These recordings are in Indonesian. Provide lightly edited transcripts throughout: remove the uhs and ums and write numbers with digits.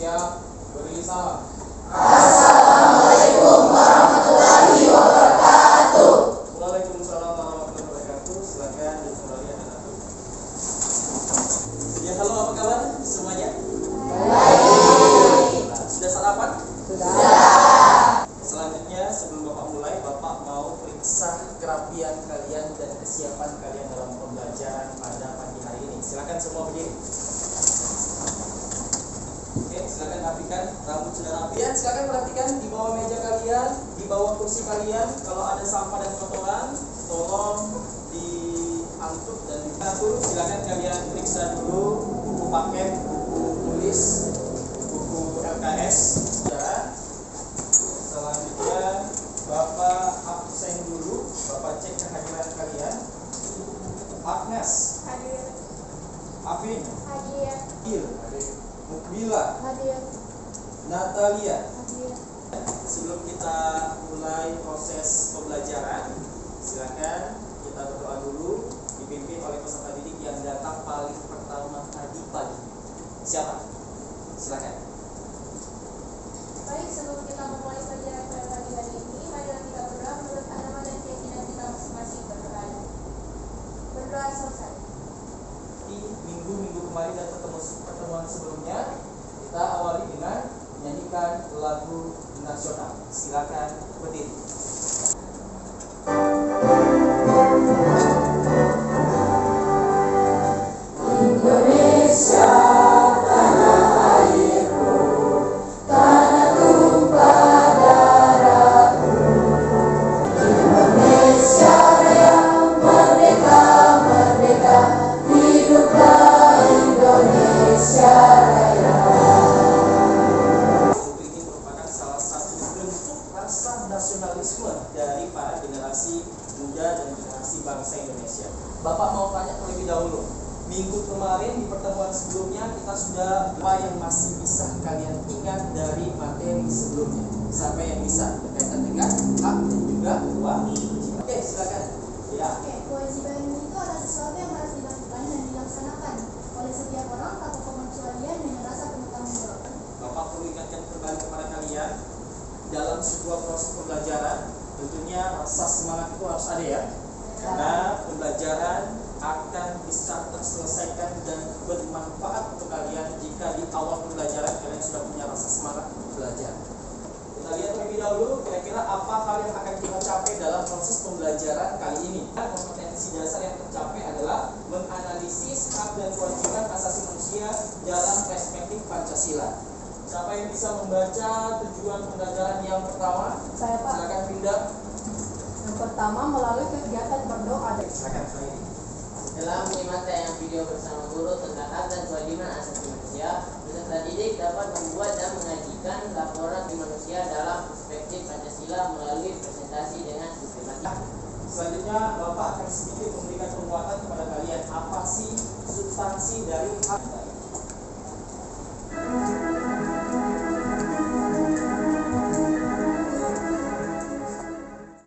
Siap, beri salam. Assalamualaikum warahmatullahi wabarakatuh. Waalaikumsalam warahmatullahi wabarakatuh. Silakan kembali anak-anak. Ya, halo, apa kabar semuanya? Baik. Sudah sarapan? Sudah. Selanjutnya sebelum Bapak mulai, Bapak mau periksa kerapian kalian dan kesiapan kalian dalam pembelajaran pada pagi hari ini. Silakan semua berdiri. Oke, silakan rapikan, rambut sudah rapi. Ya, silakan perhatikan di bawah meja kalian, di bawah kursi kalian. Kalau ada sampah dan kotoran, tolong diangkut dan diatur. Silakan kalian periksa dulu buku paket, buku tulis, buku LKS. Ya. Selanjutnya Bapak absen dulu, Bapak cek kehadiran kalian. Agnes, Hadir. Afin, Hadir. Il, Mukmila, Hadir. Natalia. Hadir. Sebelum kita mulai proses pembelajaran, silakan kita berdoa dulu, dipimpin oleh peserta didik yang datang paling pertama tadi pagi. Siapa? Silakan. Baik, sebelum kita memulai pelajaran pada pagi hari ini, marilah kita berdoa menurut agama dan keyakinan kita masing-masing. Berdoa selesai. Di minggu-minggu kemarin dan pertemuan sebelumnya, kita awali dengan menyanyikan lagu nasional. Silakan berdiri. Indonesia, tanah airku, tanah tumpah darahku. Indonesia Raya, merdeka, merdeka, hiduplah Indonesia Raya. Lagu ini merupakan salah satu bentuk rasa nasionalisme dari para generasi muda dan generasi bangsa Indonesia. Bapak mau tanya terlebih dahulu. Minggu kemarin di pertemuan sebelumnya kita sudah apa yang masih bisa kalian ingat dari materi sebelumnya? Siapa yang bisa berkaitan dengan hak dan juga kewajiban? Oke, silakan. Ya. Oke, kewajiban itu adalah sesuatu yang harus dilakukan dan dilaksanakan oleh setiap orang tanpa pengecualian dengan rasa penuh tanggung jawab. Bapak perlu ingatkan kembali kepada kalian dalam sebuah proses pembelajaran tentunya rasa semangat itu harus ada ya, karena pembelajaran akan bisa terselesaikan dan bermanfaat untuk kalian jika di awal pembelajaran kalian sudah punya rasa semangat untuk belajar. Kita lihat terlebih dahulu kira-kira apa hal yang akan kita capai dalam proses pembelajaran kali ini. Kompetensi dasar yang tercapai adalah menganalisis hak dan kewajiban asasi manusia dalam perspektif Pancasila. Siapa yang bisa membaca tujuan pembelajaran yang pertama? Saya, Pak. Silakan Pindah. Yang pertama, melalui kegiatan berdoa. Silakan saya. Dalam menyimak tayangan video bersama guru tentang hak dan kewajiban asasi manusia, peserta didik dapat membuat dan mengajikan laporan di manusia dalam perspektif Pancasila melalui presentasi dengan sistematik. Selanjutnya Bapak akan sedikit memberikan penguatan kepada kalian apa sih substansi dari hak.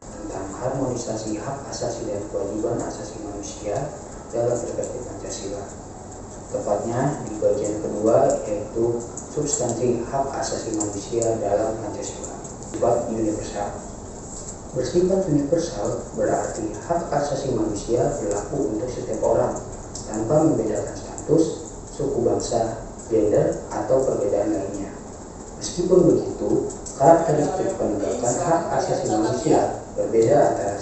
Tentang harmonisasi hak asasi dan kewajiban asasi manusia dalam perspektif Pancasila. Tepatnya di bagian kedua, yaitu substansi hak asasi manusia dalam Pancasila. Bersifat universal. Bersifat universal berarti hak asasi manusia berlaku untuk setiap orang tanpa membedakan status, suku bangsa, gender, atau perbedaan lainnya. Meskipun begitu, karakteristik penegakan hak asasi manusia berbeda antara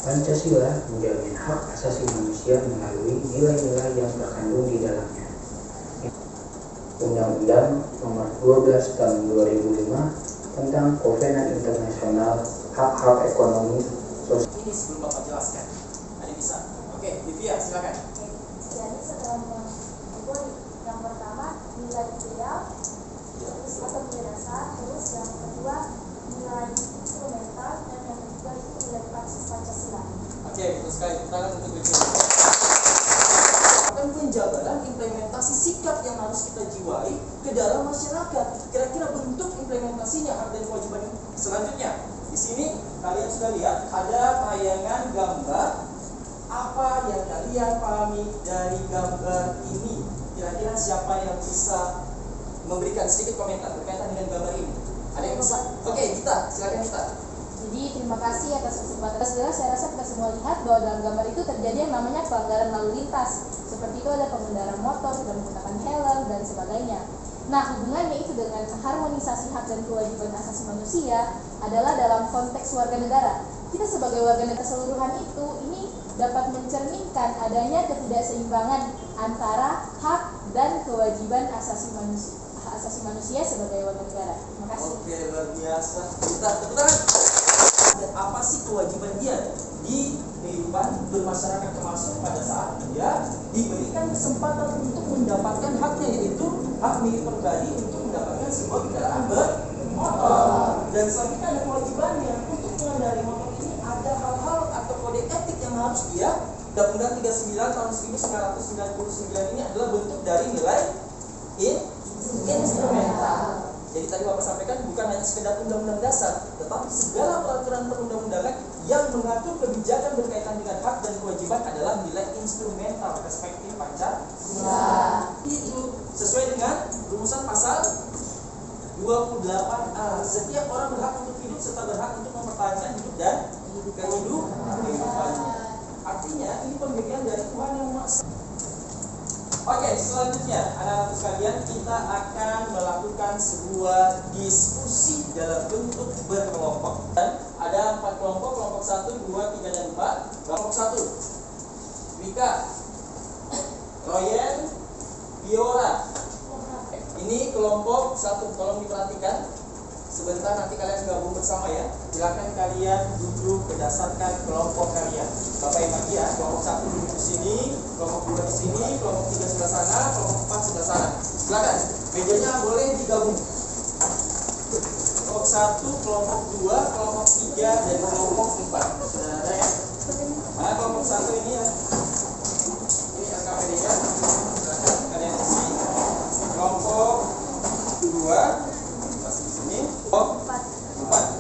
Pancasila menjamin hak asasi manusia melalui nilai-nilai yang terkandung di dalamnya. Undang-Undang Nomor 12 Tahun 2005 tentang Kovenant Internasional Hak-Hak Ekonomi Sosial. Ini sebelum Bapak jelaskan. Ada bisa? Oke, Divya silakan. Jadi setelah mengumpul yang pertama nilai ideal, terus atau nilai dasar, terus yang kedua nilai instrumental, dan yang ketiga itu nilai praksis Pancasila. Oke, betul sekali. Tepuk tangan untuk Divya. Akan penjabaran implementasi sikap yang harus kita jiwai ke dalam masyarakat. Kira-kira bentuk implementasinya hak dan kewajiban ini. Selanjutnya, di sini kalian sudah lihat ada tayangan gambar. Apa yang kalian pahami dari gambar ini? Kira-kira siapa yang bisa memberikan sedikit komentar berkaitan dengan gambar ini. Ada yang bisa? Oke, kita silakan kita. Jadi terima kasih atas kesempatan. Jelas saya rasa kita semua lihat bahwa dalam gambar itu terjadi yang namanya pelanggaran lalu lintas. Seperti itu ada pengendara motor tidak menggunakan helm dan sebagainya. Nah, hubungannya itu dengan harmonisasi hak dan kewajiban asasi manusia adalah dalam konteks warga negara. Kita sebagai warga negara keseluruhan itu ini dapat mencerminkan adanya ketidakseimbangan antara hak dan kewajiban asasi manusia sebagai warga negara. Terima kasih. Oke, luar biasa. Kita tepuk tangan. Dan apa sih kewajiban dia di kehidupan bermasyarakat, termasuk pada saat dia diberikan kesempatan untuk mendapatkan haknya, yaitu hak milik pribadi untuk mendapatkan sebuah kendaraan bermotor. Dan selanjutnya ada kewajibannya untuk mengendarai motor ini, ada hal-hal atau kode etik yang harus dia. Undang-Undang 39 tahun 1999 ini adalah bentuk dari nilai instrumental. Jadi tadi Bapak sampaikan bukan hanya sekedar undang-undang dasar, tetapi segala peraturan perundang-undangan yang mengatur kebijakan berkaitan dengan hak dan kewajiban adalah nilai instrumental perspektif Pancasila. Itu sesuai dengan rumusan pasal 28A. Setiap orang berhak untuk hidup serta berhak untuk mempertahankan hidup dan kehidupannya. Artinya ini pemberian dari Tuhan yang Maha. Oke, selanjutnya anak-anak sekalian, kita akan melakukan sebuah diskusi dalam bentuk berkelompok. Dan ada 4 kelompok, kelompok 1, 2, 3, dan 4. Kelompok 1, Wika, Royen, Biora. Ini kelompok 1, tolong diperhatikan. Sebentar nanti kalian gabung bersama ya. Silakan kalian duduk berdasarkan kelompok kalian. Bapak yang bagi ya, kelompok 1 duduk di sini, kelompok 2 di sini, kelompok 3 sebelah sana, kelompok 4 sebelah sana. Silakan, mejanya boleh digabung. Kelompok 1, kelompok 2, kelompok 3, dan kelompok 4. Sudah ada ya? Mana kelompok 1 ini ya? Ini LKPD-nya. Silakan kalian isi. Kelompok 2 masih di sini. Kelompok 4.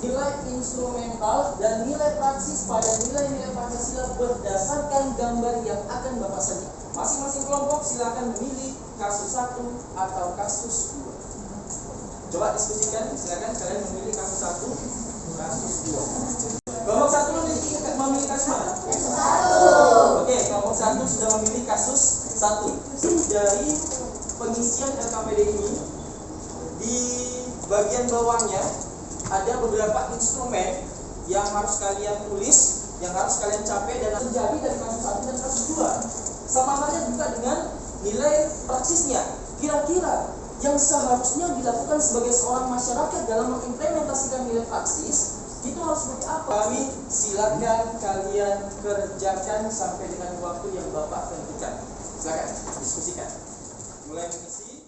Nilai instrumental dan nilai praksis pada nilai-nilai Pancasila berdasarkan gambar yang akan Bapak sajikan. Masing-masing kelompok silakan memilih kasus 1 atau kasus 2. Coba diskusikan, silakan kalian memilih kasus 1, kasus 2. Kelompok 1 memilih kasus mana? Kasus 1. Oke, kelompok 1 sudah memilih kasus 1. Dari pengisian LKPD ini, di bagian bawahnya ada beberapa instrumen yang harus kalian tulis, yang harus kalian capai dan terjadi dari kasus 1 dan kasus 2. Sama halnya juga dengan nilai praksisnya. Kira-kira yang seharusnya dilakukan sebagai seorang masyarakat dalam mengimplementasikan nilai praksis itu harus seperti apa? Kami silakan kalian kerjakan sampai dengan waktu yang Bapak tentukan. Silakan diskusikan. Mulai mengisi.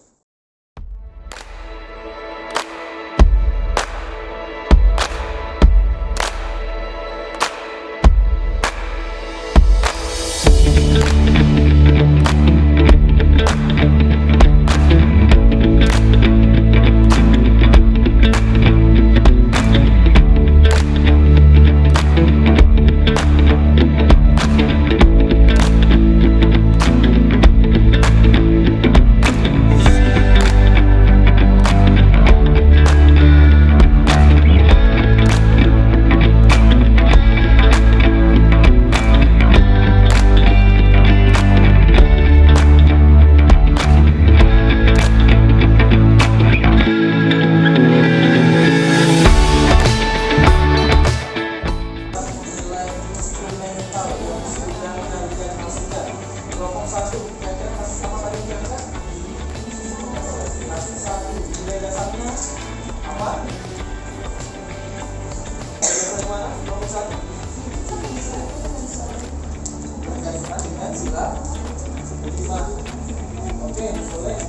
Oke, boleh.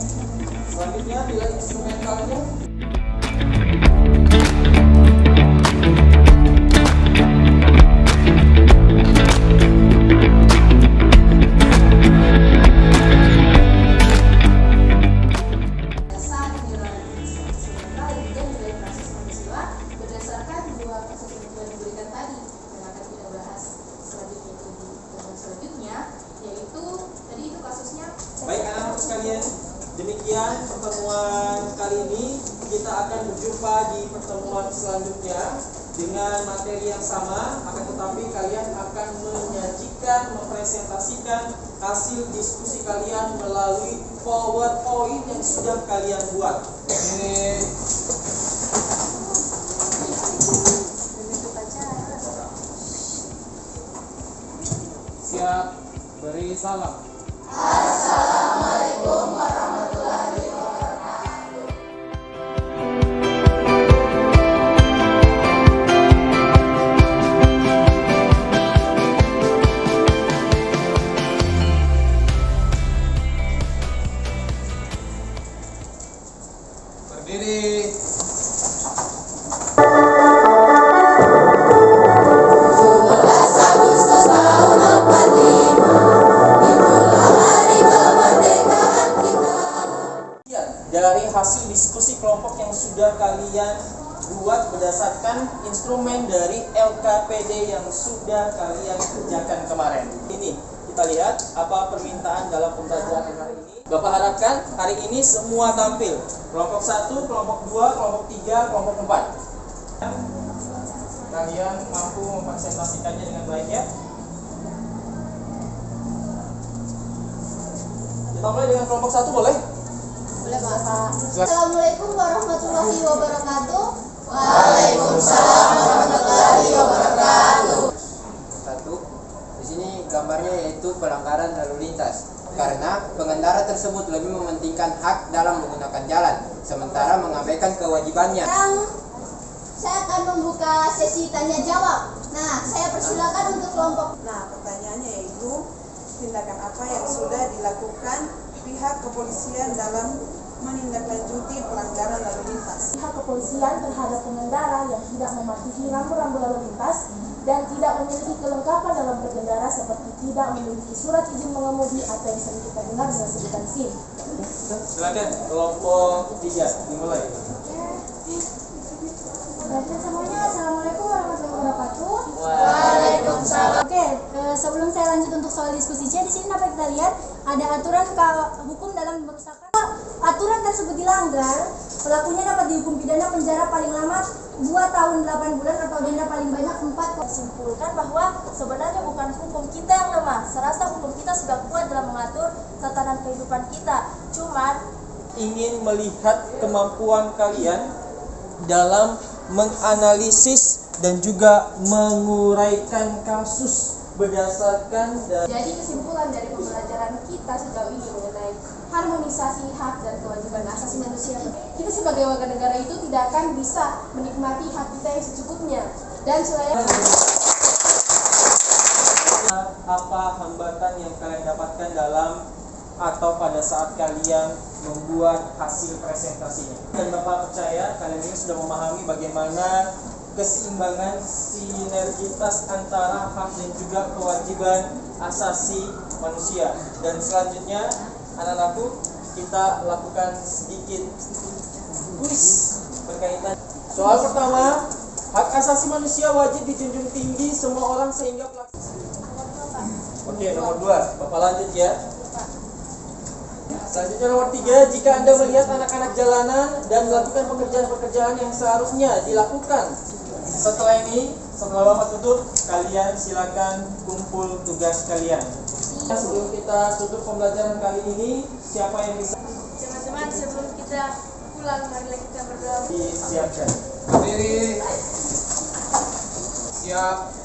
Selanjutnya nilai instrumentalnya. Baik anak-anak sekalian, Demikian pertemuan kali ini. Kita akan berjumpa di pertemuan selanjutnya dengan materi yang sama, akan tetapi kalian akan menyajikan, mempresentasikan hasil diskusi kalian melalui PowerPoint yang sudah kalian buat. Ini siap, beri salam. Assalamualaikum warahmatullahi wabarakatuh. Berdiri. 17 Agustus tahun 45, itulah hari kemerdekaan kita. Dari hasil diskusi kelompok yang sudah kalian buat berdasarkan instrumen dari LKPD yang sudah kalian kerjakan kemarin. Ini kita lihat apa permintaan dalam pembelajaran hari ini. Bapak harapkan hari ini semua tampil. Kelompok 1, kelompok 2, kelompok 3, kelompok 4. Kalian mampu mempresentasikannya dengan baik ya. Kita mulai dengan kelompok 1 boleh? Boleh Pak. Assalamualaikum warahmatullahi wabarakatuh. Waalaikumsalam warahmatullahi wabarakatuh. Satu, di sini gambarnya yaitu pelanggaran lalu lintas. Karena pengendara tersebut lebih mementingkan hak dalam menggunakan jalan, sementara mengabaikan kewajibannya. Sekarang saya akan membuka sesi tanya jawab. Nah, saya persilakan untuk kelompok. Nah, pertanyaannya yaitu tindakan apa yang sudah dilakukan pihak kepolisian dalam menindaklanjuti pelanggaran lalu lintas? Pihak kepolisian terhadap pengendara yang tidak mematuhi rambu-rambu lalu lintas dan tidak memiliki kelengkapan dalam berkendara seperti tidak memiliki surat izin mengemudi atau yang sering kita dengar dengan sebutan SIM. Silakan kelompok 3 dimulai. Baiklah semuanya, assalamualaikum warahmatullahi wabarakatuh. Waalaikumsalam. Oke, sebelum saya lanjut untuk soal diskusinya, di sini dapat kita lihat ada aturan hukum dalam merusakkan. Aturan tersebut dilanggar, pelakunya dapat dihukum pidana penjara paling lama 2 tahun 8 bulan atau denda paling banyak 4. Simpulkan bahwa sebenarnya bukan hukum kita yang lemah, serasa hukum kita sudah kuat dalam mengatur tatanan kehidupan kita. Cuman Ingin melihat kemampuan kalian dalam menganalisis dan juga menguraikan kasus berdasarkan dari jadi kesimpulan dari pembelajaran kita sejauh ini mengenai harmonisasi hak dan kewajiban asasi manusia, kita sebagai warga negara itu tidak akan bisa menikmati hak kita yang secukupnya. Dan selain apa hambatan yang kalian dapatkan dalam atau pada saat kalian membuat hasil presentasinya. Dan Bapak percaya kalian ini sudah memahami bagaimana keseimbangan sinergitas antara hak dan juga kewajiban asasi manusia. Dan selanjutnya anak-anakku, kita lakukan sedikit kuis berkaitan. Soal pertama, hak asasi manusia wajib dijunjung tinggi semua orang sehingga pelaksana. Oke, nomor 2, Bapak lanjut ya. Selanjutnya nomor 3, jika Anda melihat anak-anak jalanan dan melakukan pekerjaan-pekerjaan yang seharusnya dilakukan. Setelah ini, setelah Bapak tutup, kalian silakan kumpul tugas kalian. Sebelum kita tutup pembelajaran kali ini, siapa yang bisa teman-teman, sebelum kita pulang, marilah kita berdoa. disiapkan? Berdiri. Siap.